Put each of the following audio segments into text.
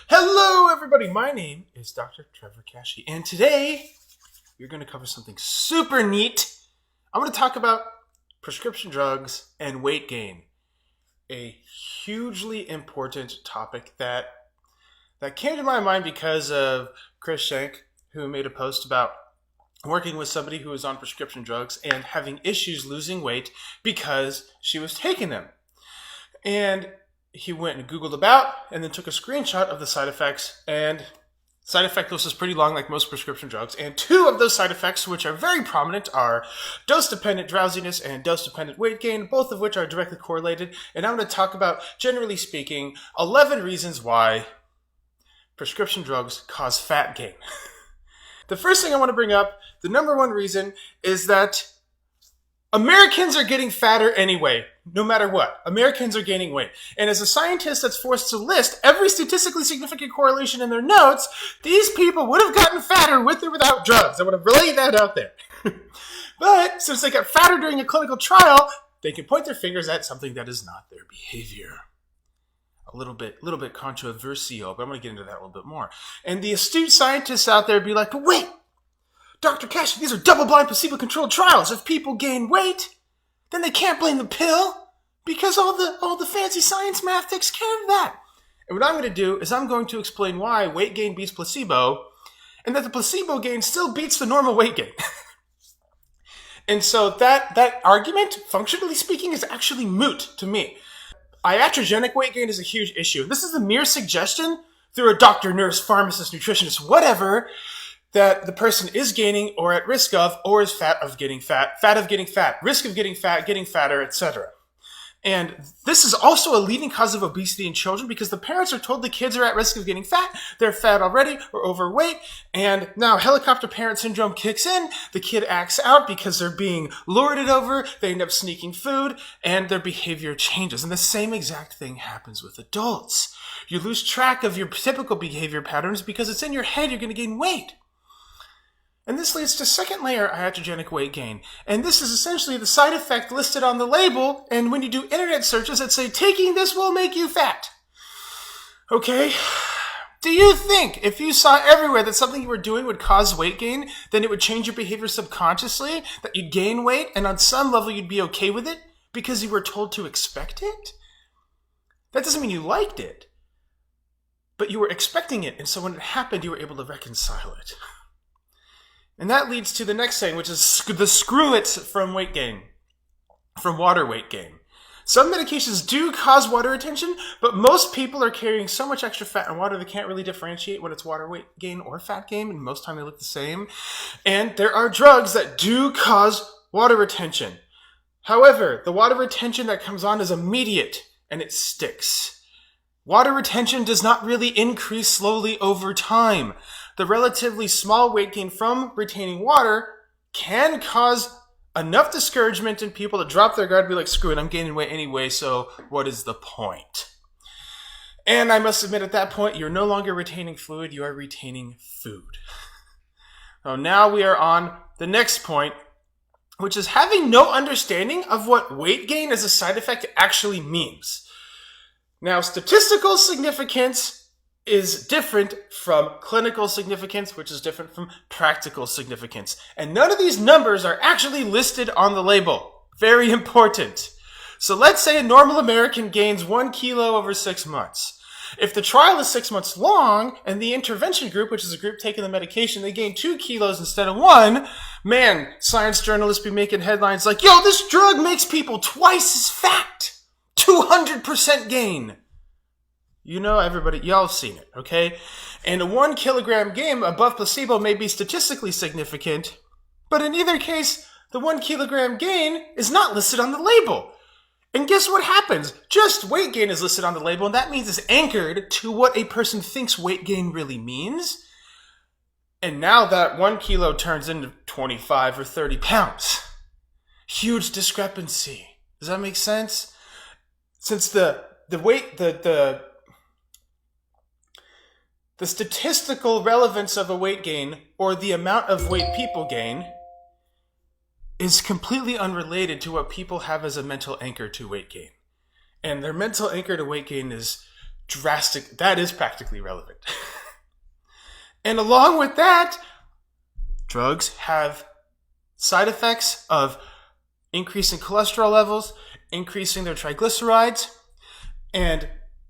Hello, everybody. My name is Dr. Trevor Kashey, and today we're going to cover something super neat. I'm going to talk about prescription drugs and weight gain, a hugely important topic that came to my mind because of Chris Shank, who made a post about working with somebody who was on prescription drugs and having issues losing weight because she was taking them. And he went and Googled about and then took a screenshot of the side effects, and side effect list is pretty long like most prescription drugs, and two of those side effects, which are very prominent, are dose-dependent drowsiness and dose-dependent weight gain, both of which are directly correlated. And I'm going to talk about, generally speaking, 11 reasons why prescription drugs cause fat gain. The first thing I want to bring up, the number one reason, is that Americans are getting fatter anyway, no matter what. Americans are gaining weight. And as a scientist that's forced to list every statistically significant correlation in their notes, these people would have gotten fatter with or without drugs. I want to relay that out there. But since they got fatter during a clinical trial, they can point their fingers at something that is not their behavior. A little bit controversial, but I'm going to get into that a little bit more. And the astute scientists out there be like, but wait, Dr. Kashey, these are double-blind, placebo-controlled trials. If people gain weight, then they can't blame the pill because all the fancy science math takes care of that. And what I'm going to do is I'm going to explain why weight gain beats placebo, and that the placebo gain still beats the normal weight gain. And so that argument, functionally speaking, is actually moot to me. Iatrogenic weight gain is a huge issue. This is a mere suggestion through a doctor, nurse, pharmacist, nutritionist, whatever, that the person is gaining or at risk of, or is fat of getting fat, risk of getting fat, getting fatter, etc. And this is also a leading cause of obesity in children because the parents are told the kids are at risk of getting fat, they're fat already or overweight, and now helicopter parent syndrome kicks in, the kid acts out because they're being lorded over, they end up sneaking food, and their behavior changes. And the same exact thing happens with adults. You lose track of your typical behavior patterns because it's in your head you're going to gain weight. And this leads to second layer iatrogenic weight gain. And this is essentially the side effect listed on the label. And when you do internet searches that say, taking this will make you fat. Okay. Do you think if you saw everywhere that something you were doing would cause weight gain, then it would change your behavior subconsciously, that you'd gain weight, and on some level you'd be okay with it because you were told to expect it? That doesn't mean you liked it, but you were expecting it. And so when it happened, you were able to reconcile it. And that leads to the next thing, which is the screw it from weight gain, from water weight gain. Some medications do cause water retention, but most people are carrying so much extra fat and water they can't really differentiate when it's water weight gain or fat gain, and most time they look the same. And there are drugs that do cause water retention. However, the water retention that comes on is immediate, and it sticks. Water retention does not really increase slowly over time. The relatively small weight gain from retaining water can cause enough discouragement in people to drop their guard and be like, screw it, I'm gaining weight anyway, so what is the point? And I must admit, at that point, you're no longer retaining fluid, you are retaining food. So now we are on the next point, which is having no understanding of what weight gain as a side effect actually means. Now, statistical significance is different from clinical significance, which is different from practical significance. And none of these numbers are actually listed on the label. Very important. So let's say a normal American gains 1 kilo over 6 months. If the trial is 6 months long, and the intervention group, which is a group taking the medication, they gain 2 kilos instead of 1, man, science journalists be making headlines like, yo, this drug makes people twice as fat. 200% gain. You know, everybody, y'all have seen it, okay? And a 1 kilogram gain above placebo may be statistically significant, but in either case, the 1 kilogram gain is not listed on the label. And guess what happens? Just weight gain is listed on the label, and that means it's anchored to what a person thinks weight gain really means. And now that 1 kilo turns into 25 or 30 pounds. Huge discrepancy. Does that make sense? Since the statistical relevance of a weight gain, or the amount of weight people gain, is completely unrelated to what people have as a mental anchor to weight gain. And their mental anchor to weight gain is that is practically relevant. And along with that, drugs have side effects of increasing cholesterol levels, increasing their triglycerides, and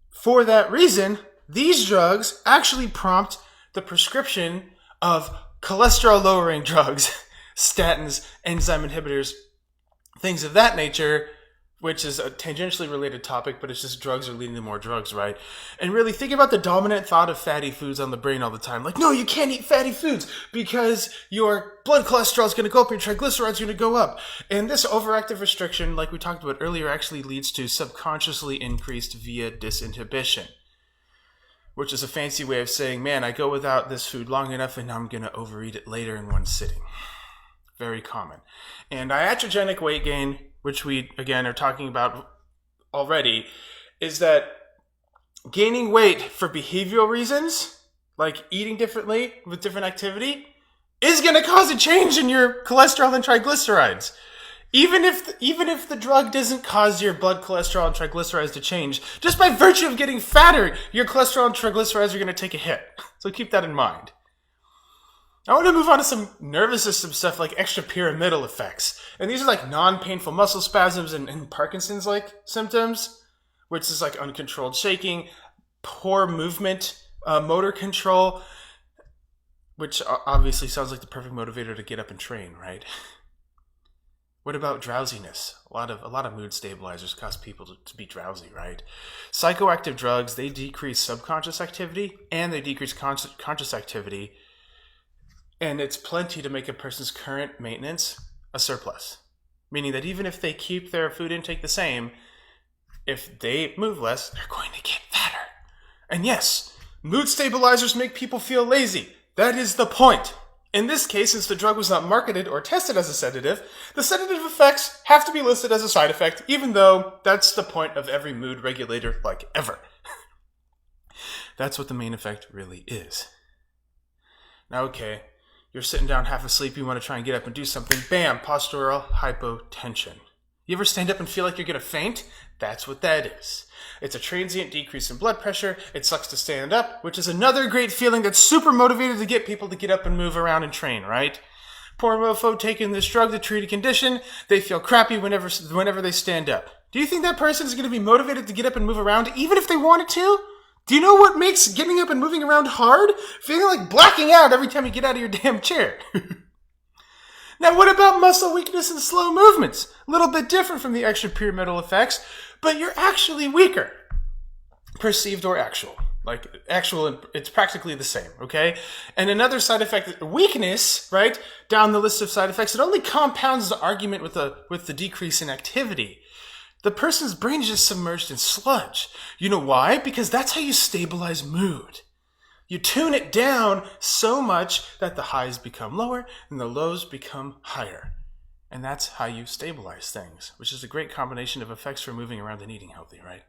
for that reason, these drugs actually prompt the prescription of cholesterol-lowering drugs, statins, enzyme inhibitors, things of that nature, which is a tangentially related topic, but it's just drugs are leading to more drugs, right? And really think about the dominant thought of fatty foods on the brain all the time. Like, no, you can't eat fatty foods because your blood cholesterol is going to go up, your triglycerides are going to go up. And this overactive restriction, like we talked about earlier, actually leads to subconsciously increased via disinhibition, which is a fancy way of saying, man, I go without this food long enough and I'm going to overeat it later in one sitting. Very common. And iatrogenic weight gain, which we, again, are talking about already, is that gaining weight for behavioral reasons, like eating differently with different activity, is going to cause a change in your cholesterol and triglycerides. Even if the drug doesn't cause your blood cholesterol and triglycerides to change, just by virtue of getting fatter, your cholesterol and triglycerides are going to take a hit. So keep that in mind. I want to move on to some nervous system stuff like extrapyramidal effects. And these are like non-painful muscle spasms and Parkinson's-like symptoms, which is like uncontrolled shaking, poor movement, motor control, which obviously sounds like the perfect motivator to get up and train, right? What about drowsiness? A lot of mood stabilizers cause people to be drowsy, right? Psychoactive drugs, they decrease subconscious activity and they decrease conscious activity. And it's plenty to make a person's current maintenance a surplus. Meaning that even if they keep their food intake the same, if they move less, they're going to get fatter. And yes, mood stabilizers make people feel lazy. That is the point. In this case, since the drug was not marketed or tested as a sedative, the sedative effects have to be listed as a side effect, even though that's the point of every mood regulator like ever. That's what the main effect really is. Now, okay. You're sitting down half asleep, you want to try and get up and do something, bam, postural hypotension. You ever stand up and feel like you're going to faint? That's what that is. It's a transient decrease in blood pressure. It sucks to stand up, which is another great feeling that's super motivated to get people to get up and move around and train, right? Poor mofo taking this drug to treat a condition, they feel crappy whenever they stand up. Do you think that person is going to be motivated to get up and move around even if they wanted to? Do you know what makes getting up and moving around hard? Feeling like blacking out every time you get out of your damn chair. Now, what about muscle weakness and slow movements? A little bit different from the extrapyramidal effects, but you're actually weaker. Perceived or actual. Like, actual, it's practically the same, okay? And another side effect, weakness, right? Down the list of side effects, it only compounds the argument with the decrease in activity. The person's brain is just submerged in sludge. You know why? Because that's how you stabilize mood. You tune it down so much that the highs become lower and the lows become higher. And that's how you stabilize things, which is a great combination of effects for moving around and eating healthy, right?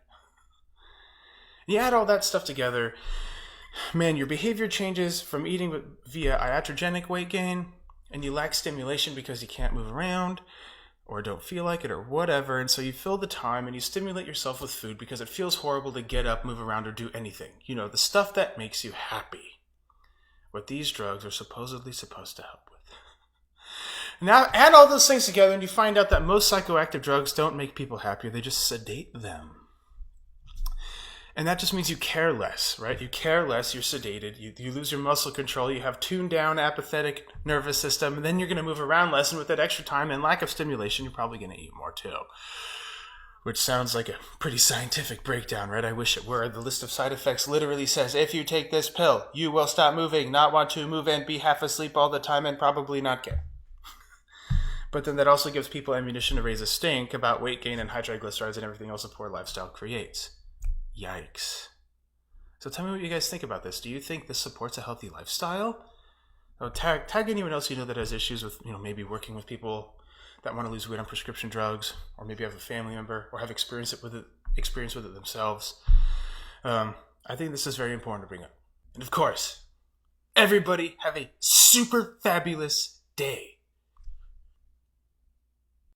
You add all that stuff together, man, your behavior changes from eating via iatrogenic weight gain, and you lack stimulation because you can't move around, or don't feel like it, or whatever, and so you fill the time and you stimulate yourself with food because it feels horrible to get up, move around, or do anything. You know, the stuff that makes you happy. What these drugs are supposedly supposed to help with. Now, add all those things together and you find out that most psychoactive drugs don't make people happier, they just sedate them. And that just means you care less, right? You care less, you're sedated, you lose your muscle control, you have tuned down apathetic nervous system, and then you're going to move around less, and with that extra time and lack of stimulation, you're probably going to eat more too. Which sounds like a pretty scientific breakdown, right? I wish it were. The list of side effects literally says, if you take this pill, you will stop moving, not want to move, and be half asleep all the time, and probably not care. But then that also gives people ammunition to raise a stink about weight gain and high triglycerides and everything else a poor lifestyle creates. Yikes. So tell me what you guys think about this. Do you think this supports a healthy lifestyle? Oh, tag anyone else you know that has issues with, maybe working with people that want to lose weight on prescription drugs, or maybe have a family member, or have experience with it themselves. I think this is very important to bring up. And of course, everybody have a super fabulous day.